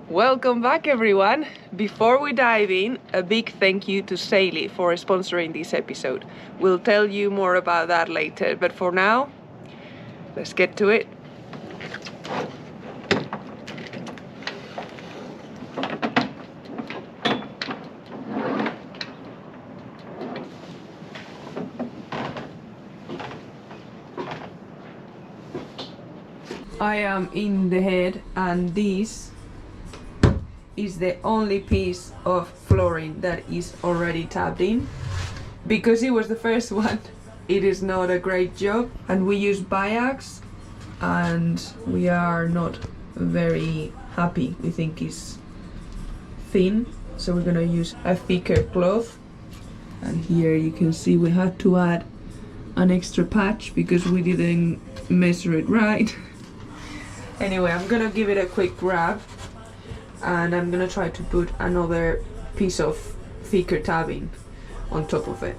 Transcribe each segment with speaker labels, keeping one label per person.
Speaker 1: Welcome back, everyone. Before we dive in, a big thank you to Sailboat for sponsoring this episode. We'll tell you more about that later, but for now, let's get to it. I am in the head, and this is the only piece of flooring that is already tapped in. Because it was the first one, it is not a great job, and we use biax and we are not very happy. We think it's thin, so we're gonna use a thicker cloth. And here you can see we had to add an extra patch because we didn't measure it right. Anyway, I'm gonna give it a quick grab, and I'm gonna try to put another piece of thicker tabbing on top of it.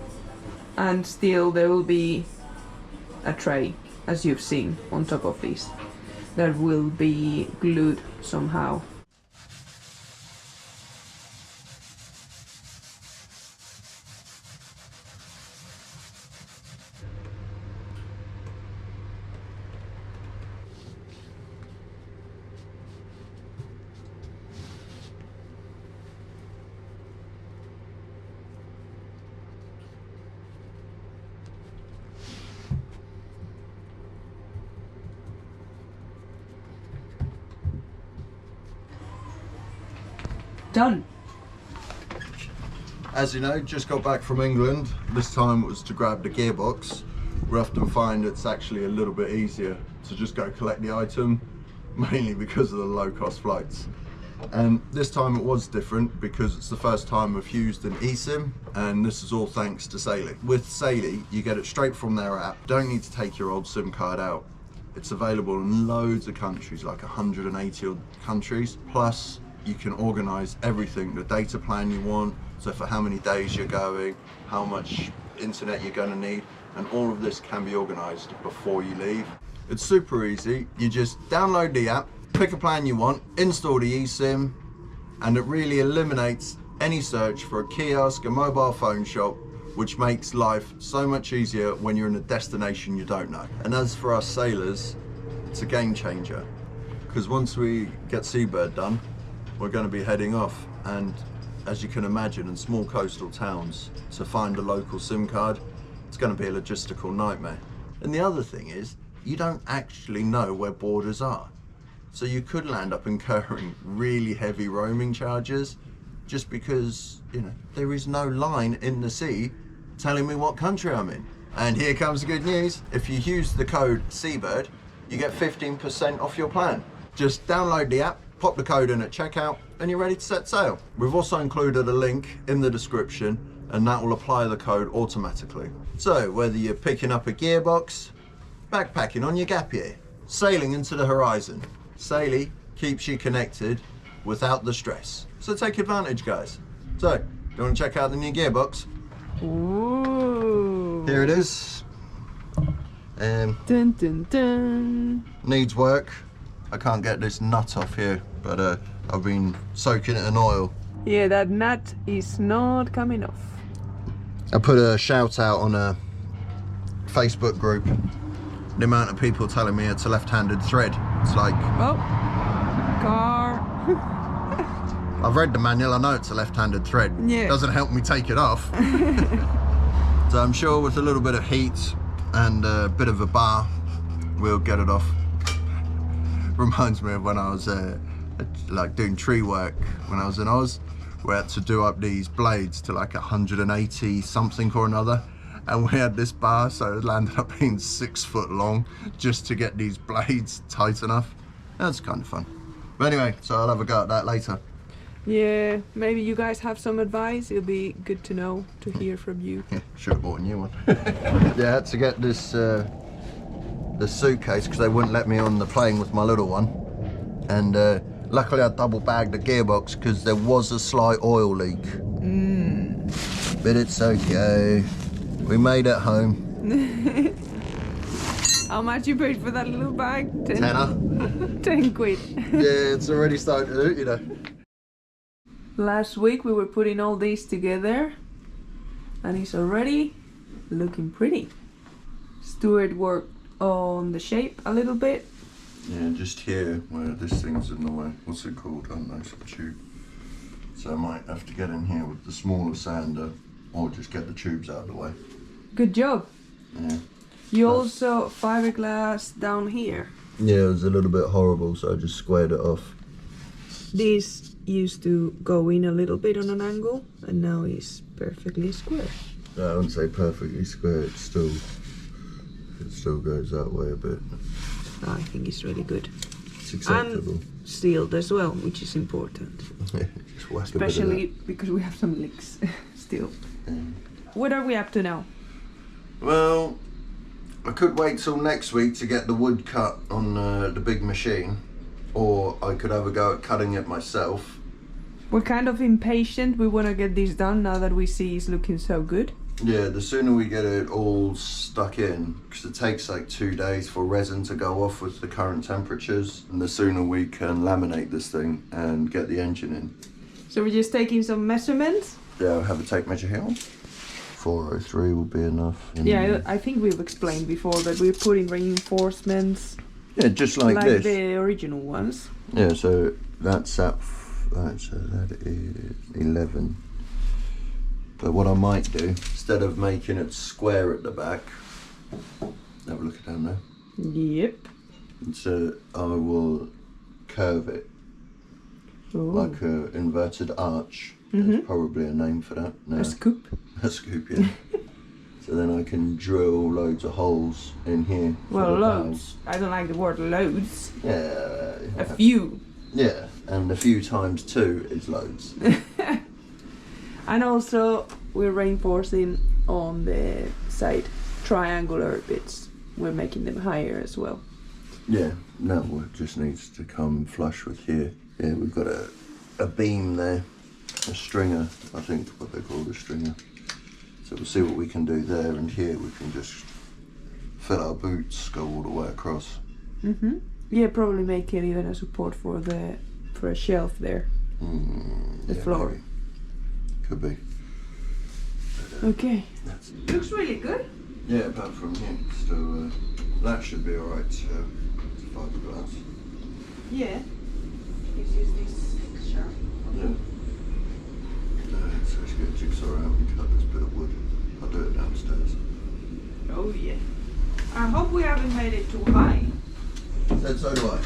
Speaker 1: And still there will be a tray, as you've seen, on top of this that will be glued somehow. Done.
Speaker 2: As you know, just got back from England. This time it was to grab the gearbox. We often find it's actually a little bit easier to just go collect the item, mainly because of the low-cost flights. And this time it was different because it's the first time we've used an eSIM, and this is all thanks to Sailboat. With Sailboat, you get it straight from their app. Don't need to take your old SIM card out. It's available in loads of countries, like 180 odd countries. Plus, you can organize everything, the data plan you want, so for how many days you're going, how much internet you're going to need, and all of this can be organized before you leave. It's super easy. You just download the app, pick a plan you want, install the eSIM, and it really eliminates any search for a kiosk, a mobile phone shop, which makes life so much easier when you're in a destination you don't know. And as for us sailors, it's a game changer, because once we get Seabird done, we're going to be heading off, and as you can imagine, in small coastal towns, to find a local SIM card, it's going to be a logistical nightmare. And the other thing is, you don't actually know where borders are. So you could land up incurring really heavy roaming charges just because, you know, there is no line in the sea telling me what country I'm in. And here comes the good news. If you use the code Seabird, you get 15% off your plan. Just download the app, pop the code in at checkout, and you're ready to set sail. We've also included a link in the description, and that will apply the code automatically. So whether you're picking up a gearbox, backpacking on your gap year, sailing into the horizon, Sailboat keeps you connected without the stress. So take advantage, guys. So, do you want to check out the new gearbox?
Speaker 1: Ooh.
Speaker 2: Here it is.
Speaker 1: Dun, dun, dun.
Speaker 2: Needs work. I can't get this nut off here, but I've been soaking it in oil.
Speaker 1: Yeah, that nut is not coming off.
Speaker 2: I put a shout out on a Facebook group. The amount of people telling me it's a left-handed thread. It's like,
Speaker 1: Oh, car.
Speaker 2: I've read the manual, I know it's a left-handed thread.
Speaker 1: Yeah.
Speaker 2: Doesn't help me take it off. So I'm sure with a little bit of heat and a bit of a bar, we'll get it off. Reminds me of when I was like doing tree work when I was in Oz. We had to do up these blades to like 180 something or another, and we had this bar, so it landed up being 6 foot long just to get these blades tight enough. That's kind of fun. But anyway, so I'll have a go at that later.
Speaker 1: Yeah, maybe you guys have some advice. It'll be good to know, to hear from you.
Speaker 2: Yeah, should have bought a new one. Yeah, I had to get this the suitcase because they wouldn't let me on the plane with my little one, and luckily I double bagged the gearbox because there was a slight oil leak. But it's okay, we made it home.
Speaker 1: How much you paid for that little bag? 10?
Speaker 2: Tenner.
Speaker 1: 10 quid.
Speaker 2: Yeah, it's already starting to, you know.
Speaker 1: Last week we were putting all these together and it's already looking pretty. Stuart worked on the shape a little bit.
Speaker 2: Yeah, just here where this thing's in the way. What's it called? I don't know, some tube. So I might have to get in here with the smaller sander or just get the tubes out of the way.
Speaker 1: Good job.
Speaker 2: Yeah.
Speaker 1: You also fiberglass down here.
Speaker 2: Yeah, it was a little bit horrible, so I just squared it off.
Speaker 1: This used to go in a little bit on an angle and now it's perfectly square.
Speaker 2: I wouldn't say perfectly square, it still goes that way a bit.
Speaker 1: I think it's really good.
Speaker 2: It's acceptable.
Speaker 1: And sealed as well, which is important.
Speaker 2: Just whack
Speaker 1: Especially
Speaker 2: a bit of
Speaker 1: because we have some leaks still.
Speaker 2: that. Yeah.
Speaker 1: What are we up to now?
Speaker 2: Well, I could wait till next week to get the wood cut on the big machine, or I could have a go at cutting it myself.
Speaker 1: We're kind of impatient. We want to get this done now that we see it's looking so good.
Speaker 2: Yeah, the sooner we get it all stuck in, because it takes like 2 days for resin to go off with the current temperatures, and the sooner we can laminate this thing and get the engine in.
Speaker 1: So we're just taking some measurements.
Speaker 2: Yeah, I'll have a tape measure here. 403 will be enough.
Speaker 1: Yeah, I think we've explained before that we're putting reinforcements
Speaker 2: Yeah, just like this.
Speaker 1: the original ones.
Speaker 2: Yeah, so that's at, so that is 11. But what I might do, instead of making it square at the back, have a look down there.
Speaker 1: Yep.
Speaker 2: So I will curve it
Speaker 1: Ooh.
Speaker 2: like an inverted arch. There's probably a name for that. No.
Speaker 1: A scoop.
Speaker 2: A scoop, yeah. So then I can drill loads of holes in here.
Speaker 1: Well,
Speaker 2: for the
Speaker 1: loads.
Speaker 2: valves.
Speaker 1: I don't like the word loads.
Speaker 2: Yeah.
Speaker 1: A few.
Speaker 2: Yeah, and a few times 2 is loads.
Speaker 1: And also we're reinforcing on the side triangular bits. We're making them higher as well.
Speaker 2: Yeah, no, it just needs to come flush with here. Yeah, we've got a beam there, a stringer, I think what they call a stringer. So we'll see what we can do there, and here we can just fill our boots, go all the way across.
Speaker 1: Yeah, probably make it even a support for a shelf there. The floor.
Speaker 2: Maybe. Could be.
Speaker 1: Okay.
Speaker 2: That's,
Speaker 1: Looks really good.
Speaker 2: yeah, apart from here, still, that should be alright. It's fiberglass.
Speaker 1: Yeah. This is this sharp.
Speaker 2: Yeah. So let's get a jigsaw out and cut this bit of wood. I'll do it downstairs.
Speaker 1: Oh yeah. I hope we haven't made it too high.
Speaker 2: So do I.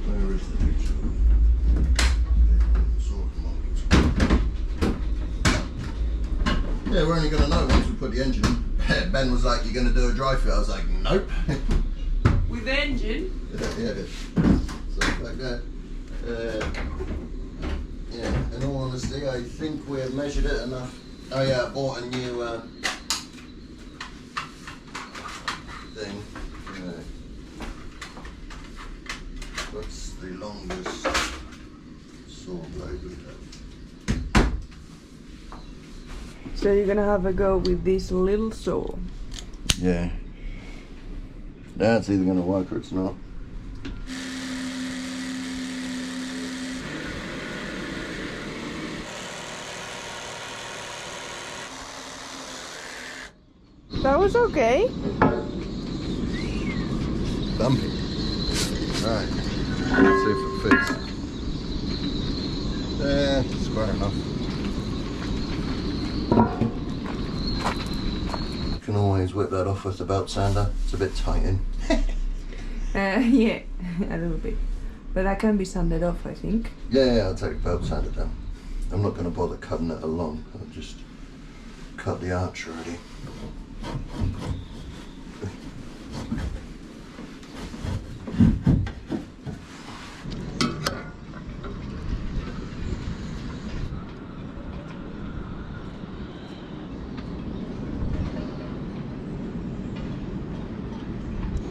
Speaker 2: Where is the picture? Yeah, we're only going to know once we put the engine in. Ben was like, "You're going to do a dry fit?" I was like, "Nope."
Speaker 1: With the engine?
Speaker 2: Yeah. So like that. Yeah, in all honesty, I think we have measured it enough. Oh yeah, I bought a new thing. What's the longest saw blade we have?
Speaker 1: So you're gonna have a go with this little saw.
Speaker 2: Yeah. That's either going to work or it's not.
Speaker 1: That was okay.
Speaker 2: Bumpy. Right. Let's see if it fits. Square enough. You can always whip that off with the belt sander. It's a bit tight in.
Speaker 1: Yeah, a little bit. But that can be sanded off, I think.
Speaker 2: Yeah, I'll take the belt sander down. I'm not going to bother cutting it along. I'll just cut the arch already.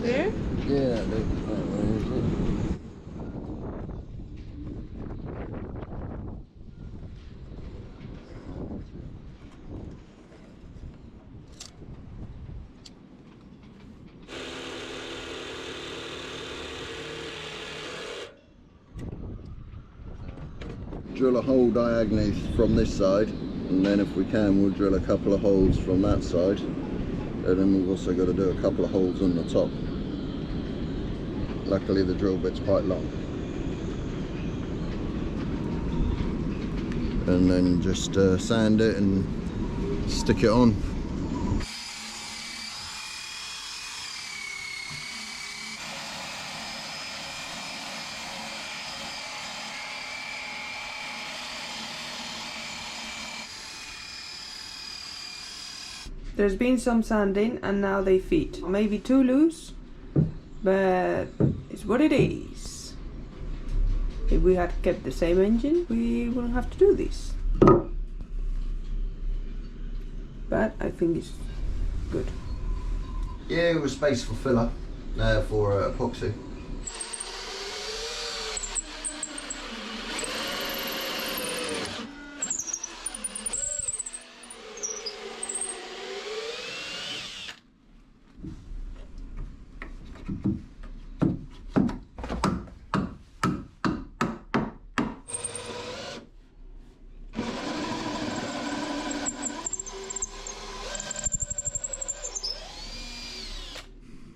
Speaker 1: There?
Speaker 2: Yeah, drill a hole diagonally from this side, and then if we can we'll drill a couple of holes from that side, and then we've also got to do a couple of holes on the top. Luckily the drill bit's quite long. And then just sand it and stick it on.
Speaker 1: There's been some sanding and now they fit. Maybe too loose, but it's what it is. If we had kept the same engine, we wouldn't have to do this. But I think it's good.
Speaker 2: Yeah, it was space for filler, for epoxy.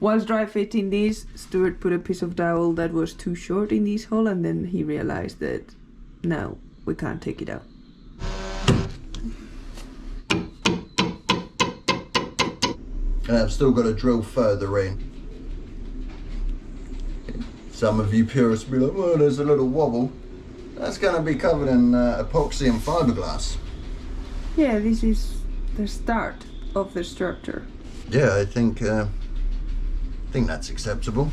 Speaker 1: Whilst dry fitting these, Stuart put a piece of dowel that was too short in this hole, and then he realized that no, we can't take it out.
Speaker 2: And I've still got to drill further in. Some of you purists will be like, well, there's a little wobble. That's going to be covered in epoxy and fiberglass.
Speaker 1: Yeah, this is the start of the structure.
Speaker 2: Yeah, I think that's acceptable.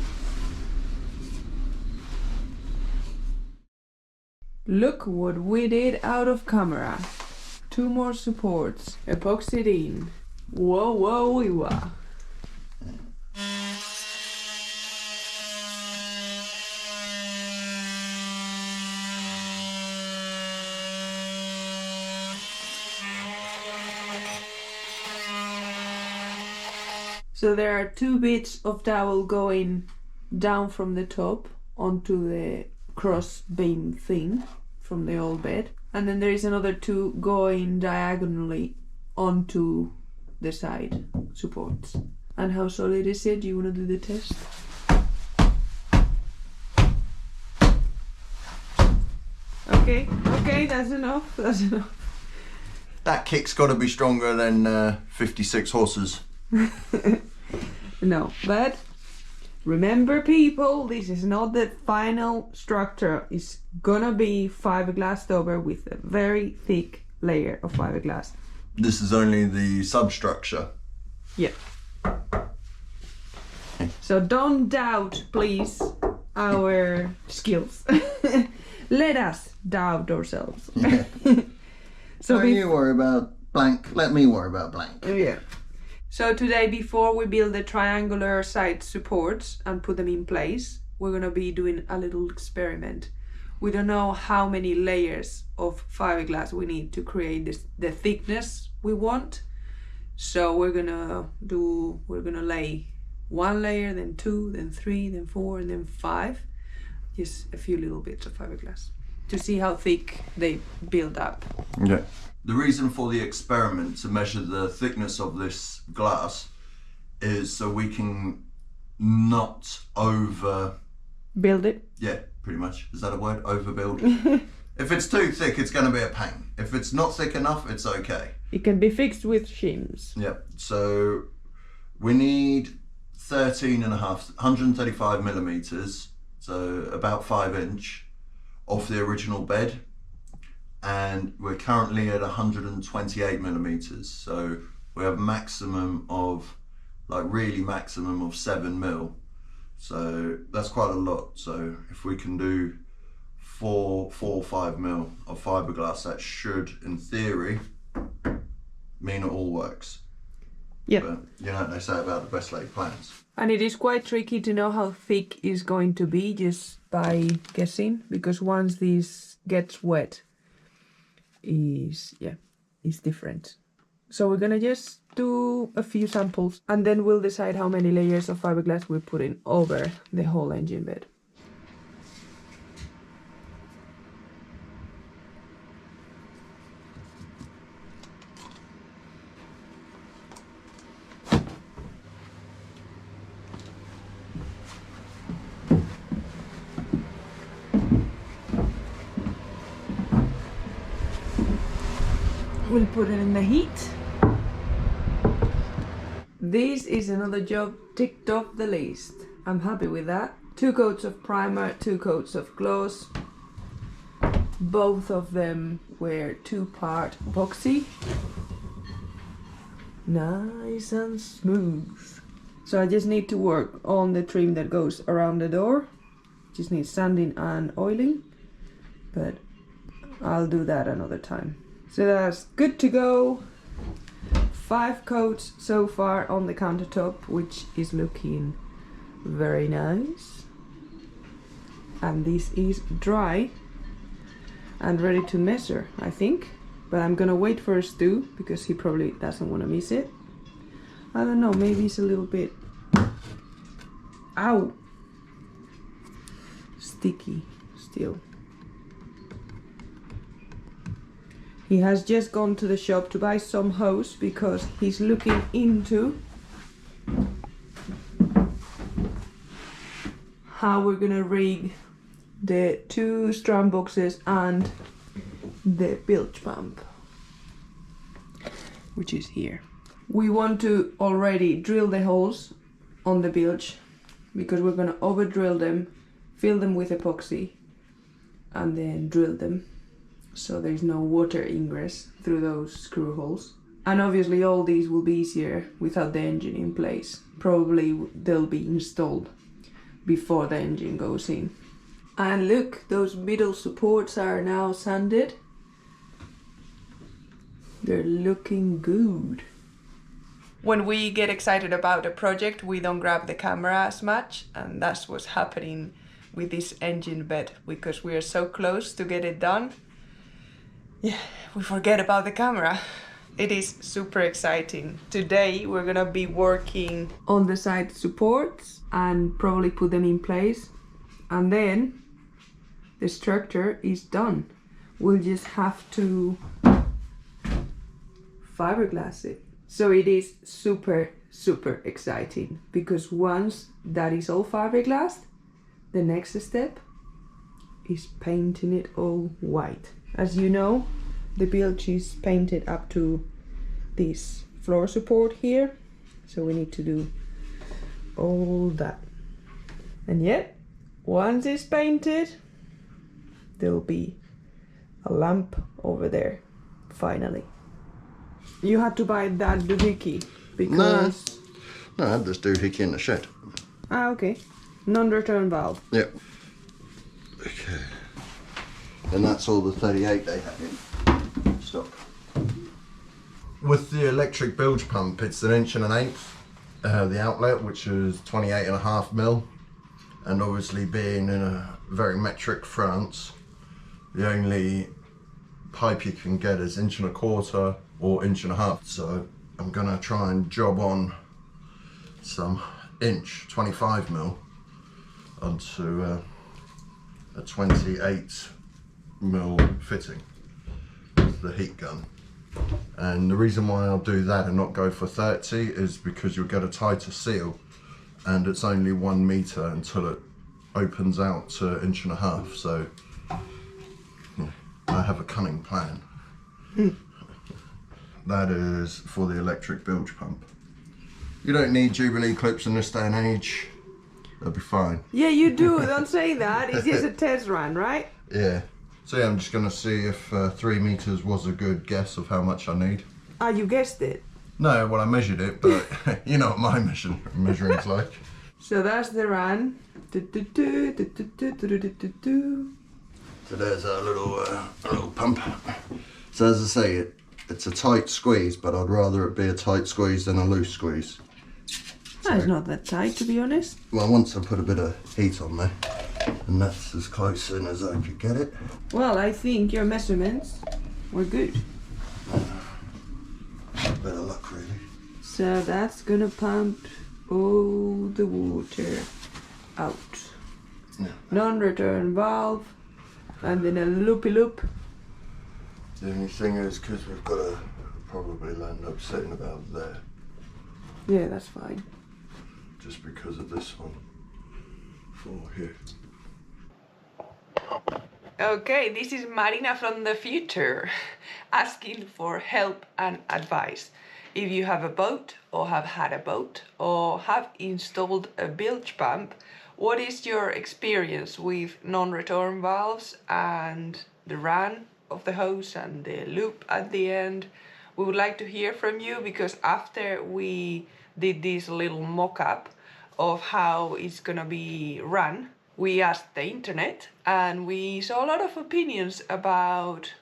Speaker 1: Look what we did out of camera. 2 more supports, epoxied in. Whoa, whoa, wee, wah. So there are 2 bits of dowel going down from the top onto the cross beam thing from the old bed, and then there is another 2 going diagonally onto the side supports. And how solid is it? Do you want to do the test? Okay, that's enough.
Speaker 2: That kick's got to be stronger than 56 horses.
Speaker 1: No, but remember people, this is not the final structure. It's gonna be fiberglass over with a very thick layer of fiberglass.
Speaker 2: This is only the substructure.
Speaker 1: Yeah. So don't doubt, please, our skills. Let us doubt ourselves.
Speaker 2: Yeah.
Speaker 1: So
Speaker 2: don't you worry about blank, let me worry about blank.
Speaker 1: Yeah. So today, before we build the triangular side supports and put them in place, we're gonna be doing a little experiment. We don't know how many layers of fiberglass we need to create the thickness we want. So we're gonna lay 1 layer, then 2, then 3, then 4, and then 5. Just a few little bits of fiberglass to see how thick they build up.
Speaker 2: Yeah. The reason for the experiment to measure the thickness of this glass is so we can not
Speaker 1: build it.
Speaker 2: Yeah, pretty much. Is that a word? Overbuild. If it's too thick, it's going to be a pain. If it's not thick enough, it's okay.
Speaker 1: It can be fixed with shims.
Speaker 2: Yeah. So we need 135 millimeters, so about 5 inch off the original bed. And we're currently at 128 millimeters, so we have maximum of, like really maximum of 7 mil. So that's quite a lot. So if we can do 4 or 5 mil of fiberglass, that should, in theory, mean it all works.
Speaker 1: Yeah.
Speaker 2: But you know what they say about the best laid plans.
Speaker 1: And it is quite tricky to know how thick it's going to be just by guessing, because once this gets wet, is different. So we're gonna just do a few samples and then we'll decide how many layers of fiberglass we put in over the whole engine bed. we'll put it in the heat. This is another job ticked off the list. I'm happy with that. 2 coats of primer, 2 coats of gloss. Both of them were 2-part epoxy. Nice and smooth. So I just need to work on the trim that goes around the door. Just need sanding and oiling, but I'll do that another time. So that's good to go. 5 coats so far on the countertop, which is looking very nice. And this is dry and ready to measure, I think. But I'm gonna wait for Stu because he probably doesn't want to miss it. I don't know, maybe it's a little bit, ow, sticky still. He has just gone to the shop to buy some hose because he's looking into how we're gonna rig the 2 strand boxes and the bilge pump, which is here. We want to already drill the holes on the bilge because we're gonna over drill them, fill them with epoxy, and then drill them so there's no water ingress through those screw holes. And obviously all these will be easier without the engine in place. Probably they'll be installed before the engine goes in. And look, those middle supports are now sanded. They're looking good. When we get excited about a project, we don't grab the camera as much, and that's what's happening with this engine bed, because we are so close to get it done. Yeah, we forget about the camera. It is super exciting. Today we're gonna be working on the side supports and probably put them in place, and then the structure is done. We'll just have to fiberglass it. So it is super exciting, because once that is all fiberglassed, the next step is painting it all white. As you know, the bilge is painted up to this floor support here, so we need to do all that. And yet, once it's painted, there'll be a lamp over there, finally. You had to buy that doohickey because...
Speaker 2: No, I had this doohickey in the shed.
Speaker 1: Ah, okay. Non-return valve.
Speaker 2: Yep. Okay. And that's all the 38 they had in stock. With the electric bilge pump, it's 1.1 inch. The outlet, which is 28.5mm. And obviously being in a very metric France, the only pipe you can get is 1.25 inch or 1.5 inch. So I'm gonna try and job on some 25mm onto a 28mm fitting with the heat gun. And the reason why I'll do that and not go for 30 is because you'll get a tighter seal, and it's only 1 meter until it opens out to 1.5 inches. So yeah, I have a cunning plan. That is for the electric bilge pump. You don't need Jubilee clips in this day and age. They'll be fine.
Speaker 1: Yeah, you do. Don't say that. It's just a test run, right?
Speaker 2: Yeah. So yeah, I'm just going to see if 3 meters was a good guess of how much I need.
Speaker 1: Ah, you guessed it.
Speaker 2: No, well I measured it, but you know what my measuring's like.
Speaker 1: So that's the run.
Speaker 2: So there's a little pump. So as I say, it's a tight squeeze, but I'd rather it be a tight squeeze than a loose squeeze.
Speaker 1: That's not that tight, to be honest.
Speaker 2: Well, once I put a bit of heat on there, and that's as close in as I could get it.
Speaker 1: Well, I think your measurements were good.
Speaker 2: Better luck, really.
Speaker 1: So that's gonna pump all the water out.
Speaker 2: Yeah.
Speaker 1: Non-return valve, and then a loopy loop.
Speaker 2: The only thing is, because we've got to probably land up sitting about there.
Speaker 1: Yeah, that's fine.
Speaker 2: Just because of this one. For here.
Speaker 1: Okay, this is Marina from the future asking for help and advice. If you have a boat or have had a boat or have installed a bilge pump, what is your experience with non-return valves and the run of the hose and the loop at the end? We would like to hear from you because after we did this little mock-up of how it's gonna be run, we asked the internet and we saw a lot of opinions about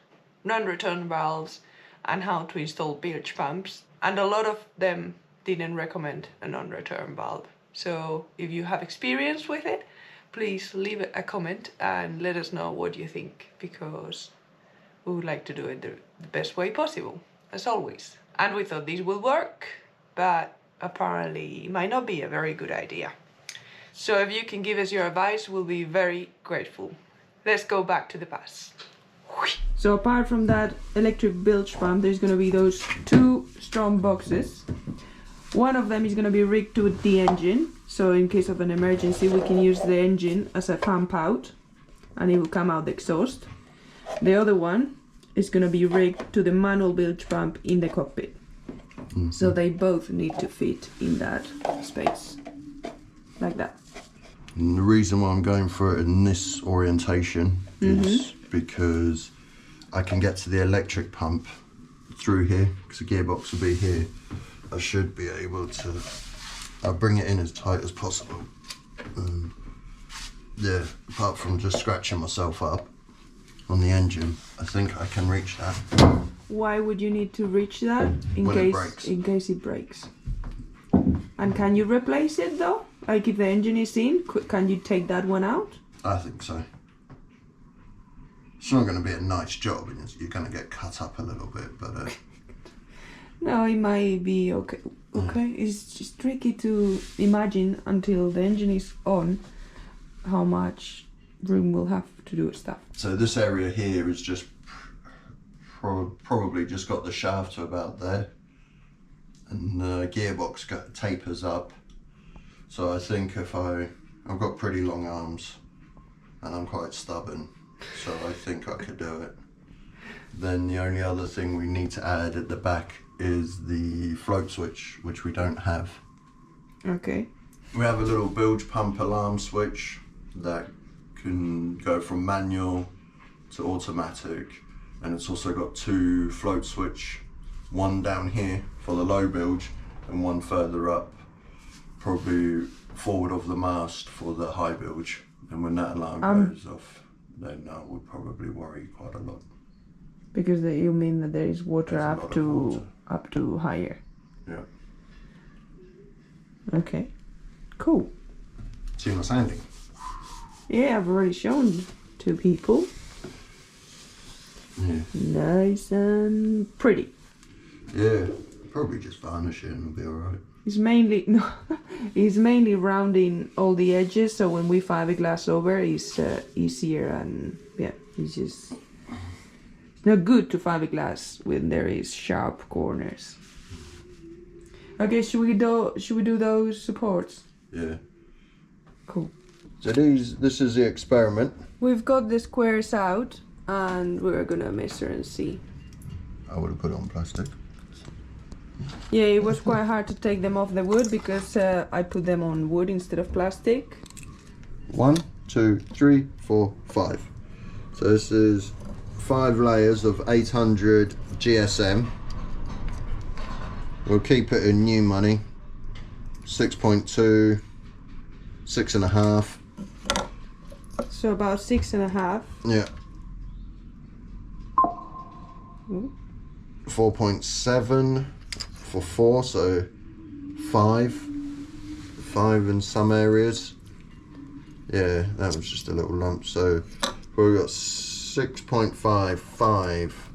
Speaker 1: non-return valves and how to install bilge pumps, and a lot of them didn't recommend a non-return valve. So if you have experience with it, please leave a comment and let us know what you think, because we would like to do it the best way possible, as always. And we thought this would work, but apparently it might not be a very good idea. So if you can give us your advice, we'll be very grateful. Let's go back to the past. So apart from that electric bilge pump, there's going to be those two strong boxes. One of them is going to be rigged to the engine, so in case of an emergency we can use the engine as a pump out and it will come out the exhaust. The other one is going to be rigged to the manual bilge pump in the cockpit. So they both need to fit in that space, like that.
Speaker 2: And the reason why I'm going for it in this orientation is because I can get to the electric pump through here, because the gearbox will be here. I should be able to, I'll bring it in as tight as possible. Yeah, apart from just scratching myself up on the engine, I think I can reach that.
Speaker 1: Why would you need to reach that? In case it breaks. And can you replace it though? Like if the engine is in, can you take that one out?
Speaker 2: I think so. It's not going to be a nice job, and you're going to get cut up a little bit, but...
Speaker 1: No, it might be okay. Okay, it's just tricky to imagine until the engine is on how much room we'll have to do stuff.
Speaker 2: So this area here is just probably just got the shaft to about there, and the gearbox tapers up. So I think if I've got pretty long arms and I'm quite stubborn, so I think I could do it. Then the only other thing we need to add at the back is the float switch, which we don't have.
Speaker 1: Okay.
Speaker 2: We have a little bilge pump alarm switch that can go from manual to automatic, and it's also got two float switch, one down here for the low bilge and one further up, probably forward of the mast for the high bilge. And when that alarm goes off, then I would probably worry quite a lot.
Speaker 1: Because you mean that there is water up to higher.
Speaker 2: Yeah.
Speaker 1: Okay. Cool.
Speaker 2: See my sanding?
Speaker 1: Yeah, I've already shown to people.
Speaker 2: Yeah.
Speaker 1: Nice and pretty.
Speaker 2: Yeah. Probably just varnish it and it'll be alright.
Speaker 1: It's mainly rounding all the edges, so when we fiberglass over, it's easier, and yeah, it's not good to fiberglass when there is sharp corners. Okay, should we do those supports?
Speaker 2: Yeah.
Speaker 1: Cool.
Speaker 2: So this is the experiment.
Speaker 1: We've got the squares out, and we're gonna measure and see.
Speaker 2: I would have put it on plastic.
Speaker 1: Yeah, it was quite hard to take them off the wood because I put them on wood instead of plastic.
Speaker 2: 1, 2, 3, 4, 5. So this is 5 layers of 800 GSM. We'll keep it in new money. 6.2, 6.5.
Speaker 1: So about 6.5.
Speaker 2: Yeah.
Speaker 1: Ooh.
Speaker 2: 4.7 for 4, so 5 in some areas. Yeah, that was just a little lump. So we've got 6.5, 5,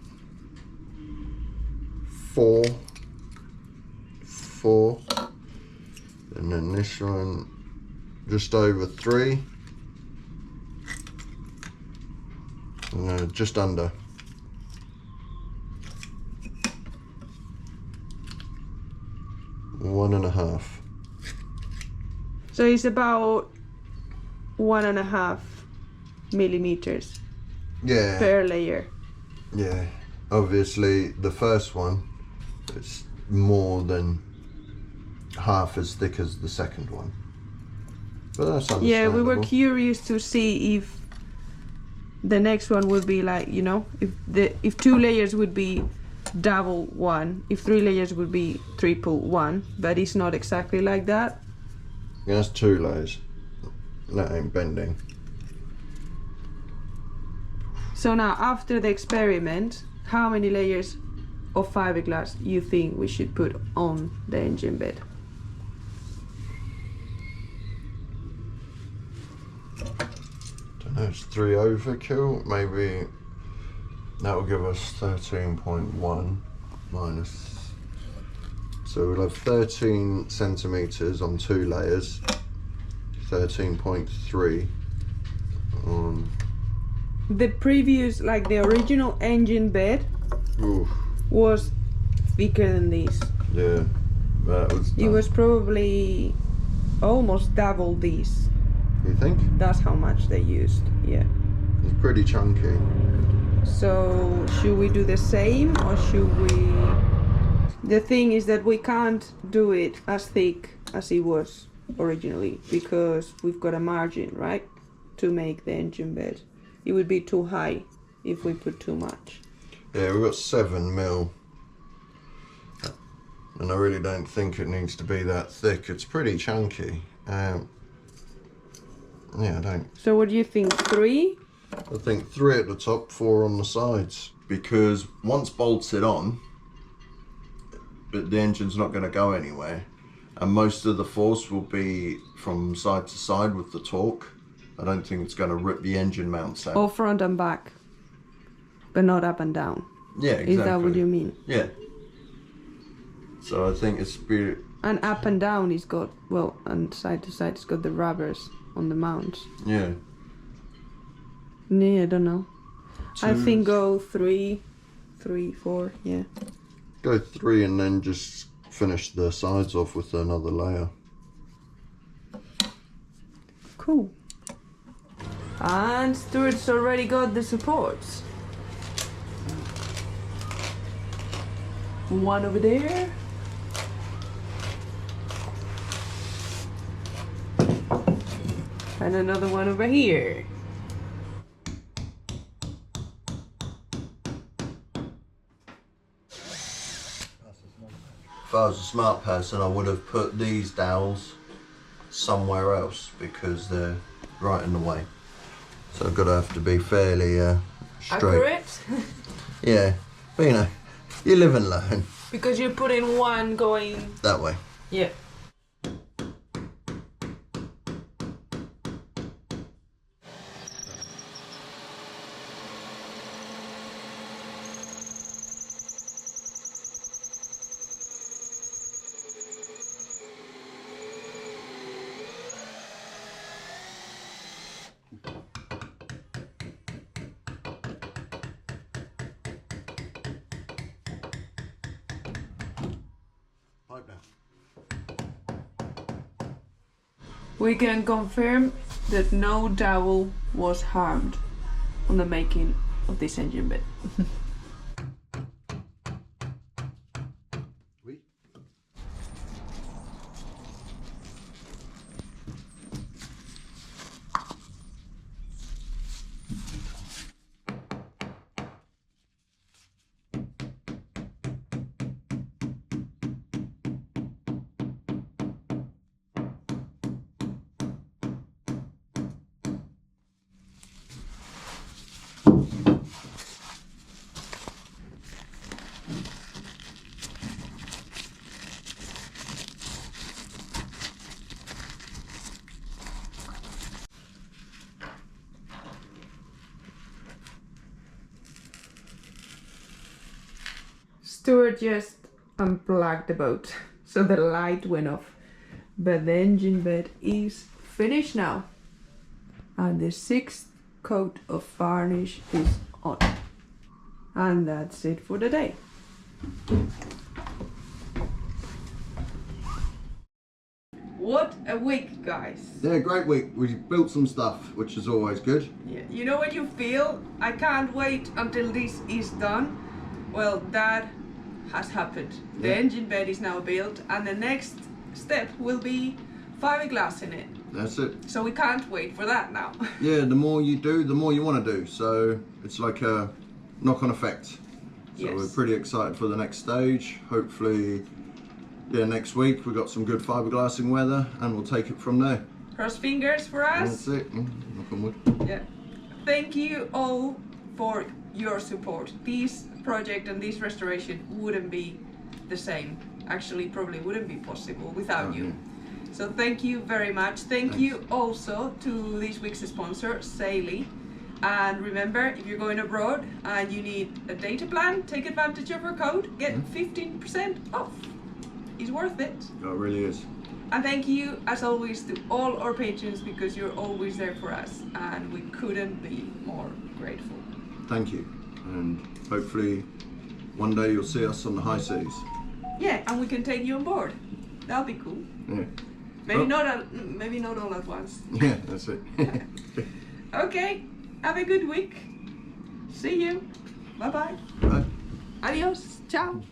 Speaker 2: 4, 4, and then this one just over 3. No, just under. 1.5.
Speaker 1: So it's about 1.5 millimeters
Speaker 2: Yeah.
Speaker 1: per layer.
Speaker 2: Yeah. Obviously, the first one is more than half as thick as the second one. But that's understandable.
Speaker 1: Yeah, we were curious to see if the next one would be like, you know, if 2 layers would be double one, if 3 layers would be triple one, but it's not exactly like that.
Speaker 2: Yeah, that's 2 layers. That ain't bending.
Speaker 1: So now, after the experiment, how many layers of fiberglass you think we should put on the engine bed?
Speaker 2: Don't know, it's 3 overkill. Maybe that will give us 13.1 minus. So we'll have 13 centimeters on 2 layers, 13.3 on.
Speaker 1: The previous, like the original engine bed,
Speaker 2: Oof.
Speaker 1: was thicker than this.
Speaker 2: Yeah, that was.
Speaker 1: It was probably almost double this.
Speaker 2: You think?
Speaker 1: That's how much they used. Yeah.
Speaker 2: It's pretty chunky.
Speaker 1: So should we do the same, or should we? The thing is that we can't do it as thick as it was originally because we've got a margin, right, to make the engine bed. It would be too high if we put too much.
Speaker 2: Yeah, we've got 7 mil. And I really don't think it needs to be that thick. It's pretty chunky. Yeah, I don't.
Speaker 1: So what do you think, 3?
Speaker 2: I think 3 at the top, 4 on the sides. Because once bolted on, but the engine's not going to go anywhere. And most of the force will be from side to side with the torque. I don't think it's going to rip the engine mounts out.
Speaker 1: Or front and back, but not up and down.
Speaker 2: Yeah, exactly.
Speaker 1: Is that what you mean?
Speaker 2: Yeah. So I think it's be.
Speaker 1: And up and down it's got, well, and side to side it's got the rubbers on the mounts.
Speaker 2: Yeah.
Speaker 1: Yeah, I don't know. 2. I think go 3, 4, yeah.
Speaker 2: Go 3 and then just finish the sides off with another layer.
Speaker 1: Cool. And Stuart's already got the supports. One over there. And another one over here.
Speaker 2: If I was a smart person, I would have put these dowels somewhere else because they're right in the way. So I've got to have to be fairly straight.
Speaker 1: Accurate?
Speaker 2: Yeah, but you know, you live and learn.
Speaker 1: Because you put in one going...
Speaker 2: That way.
Speaker 1: Yeah. We can confirm that no dowel was harmed on the making of this engine bed. Stuart just unplugged the boat, so the light went off. But the engine bed is finished now. And the 6th coat of varnish is on. And that's it for the day. What a week, guys.
Speaker 2: Yeah, great week. We built some stuff, which is always good.
Speaker 1: Yeah, you know what you feel? I can't wait until this is done. Well, that has happened. The engine bed is now built, and the next step will be fiberglass in it.
Speaker 2: That's it.
Speaker 1: So we can't wait for that now.
Speaker 2: Yeah, the more you do, the more you want to do. So it's like a knock-on effect. So
Speaker 1: Yes.
Speaker 2: we're pretty excited for the next stage. Hopefully, next week we've got some good fiberglassing weather, and we'll take it from there.
Speaker 1: Cross fingers for us.
Speaker 2: That's it. Knock on wood.
Speaker 1: Yeah. Thank you all for your support. This project and this restoration wouldn't be the same. Actually, probably wouldn't be possible without you. So thank you very much. Thank you also to this week's sponsor, Sailboat. And remember, if you're going abroad and you need a data plan, take advantage of our code. Get 15% off. It's worth it.
Speaker 2: It really is.
Speaker 1: And thank you, as always, to all our patrons, because you're always there for us, and we couldn't be more grateful.
Speaker 2: Thank you. And hopefully one day you'll see us on the high seas.
Speaker 1: Yeah, and we can take you on board. That'll be cool.
Speaker 2: Yeah.
Speaker 1: Maybe not all at once.
Speaker 2: Yeah, that's it.
Speaker 1: Okay, have a good week. See you. Bye-bye.
Speaker 2: Bye.
Speaker 1: Adios. Ciao.